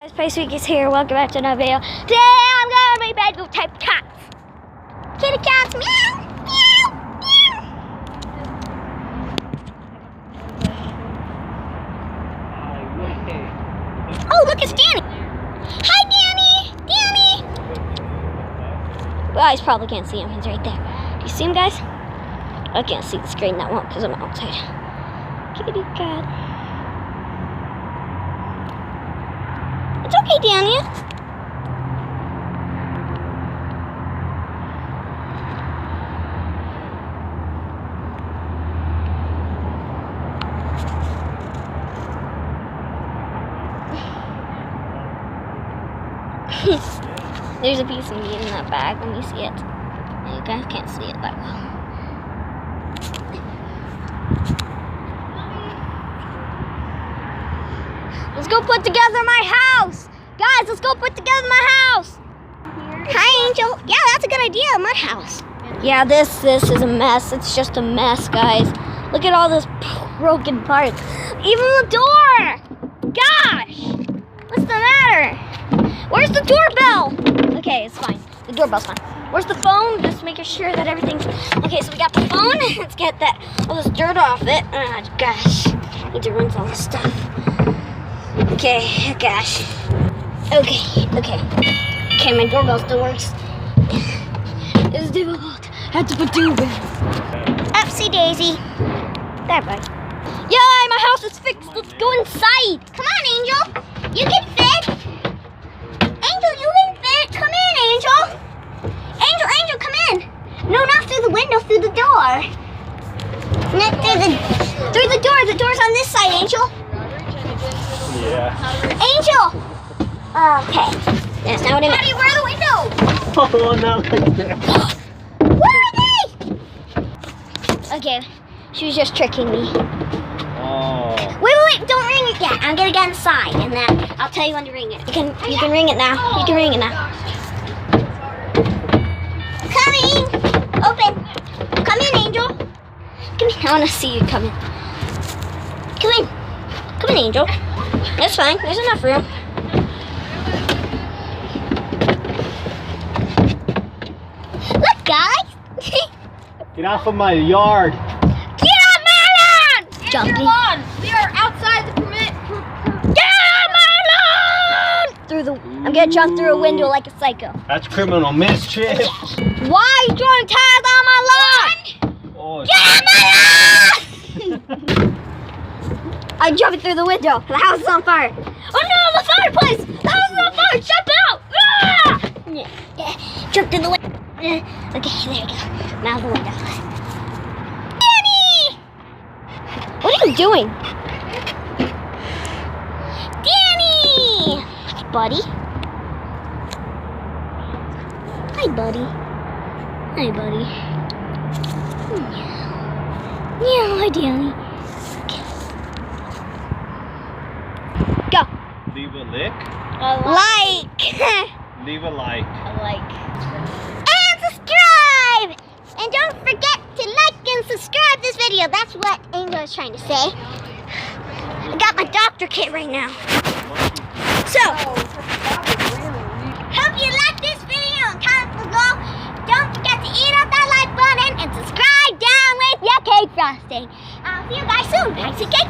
Space Week is here. Welcome back to another video. Today I'm gonna be bedroom type cats. Kitty cats, meow, meow, meow. Oh, look, it's Danny. Hi, Danny. Danny. Well, you probably can't see him. He's right there. Do you see him, guys? I can't see the screen that won't because I'm outside. Kitty cat. It's okay, Danny. There's a piece of meat in that bag. Let me see it. You guys can't see it that well. Let's go put together my house. Guys, let's go put together my house. Hi, Angel. Yeah, that's a good idea, mud house. Yeah, this is a mess. It's just a mess, guys. Look at all those broken parts. Even the door. Gosh. What's the matter? Where's the doorbell? Okay, it's fine. The doorbell's fine. Where's the phone? Just making sure that everything's... Okay, so we got the phone. Let's get all this dirt off it. Oh, gosh. Need to rinse all this stuff. Okay, gosh. Okay, my doorbell still works. It's difficult. I have to put doorbell. Upsy daisy. There, bud. Yay, my house is fixed. Let's go inside. Come on, Angel. You can fit. Angel, you can fit. Come in, Angel. Angel, come in. No, not through the window, through the door. Not through the door. The door's on this side, Angel. Yeah. Angel! Okay. That's not what I meant. Patti, where are the windows? Oh, not like that. Where are they? Okay. She was just tricking me. Oh. Wait. Don't ring it yet. I'm going to get inside, and then I'll tell you when to ring it. You can ring it now. You can ring it now. Coming! Open. Come in, Angel. Come in. I want to see you come in. Come in. Come in, Angel. That's fine. There's enough room. Look, guys. Get off of my yard. Get off my lawn! Jumping. We are outside the permit. Get off my lawn! I'm gonna jump through a window like a psycho. That's criminal mischief. Why are you throwing tires on my lawn? Oh, Get off my lawn! I'm jumping through the window. The house is on fire. Oh no, the fireplace! The house is on fire! Jump out! Ah! Jump through the window. Okay, there we go. Now the window. Danny! What are you doing? Danny! Hi, buddy. Hi, buddy. Hi, buddy. Meow, hi, Danny. Go. leave a lick. Like. Leave a like. And subscribe! And don't forget to like and subscribe this video. That's what Angel is trying to say. I got my doctor kit right now. So, hope you like this video and comment below. Don't forget to hit that like button and subscribe down with your cake frosting. I'll see you guys soon. Bye, cake.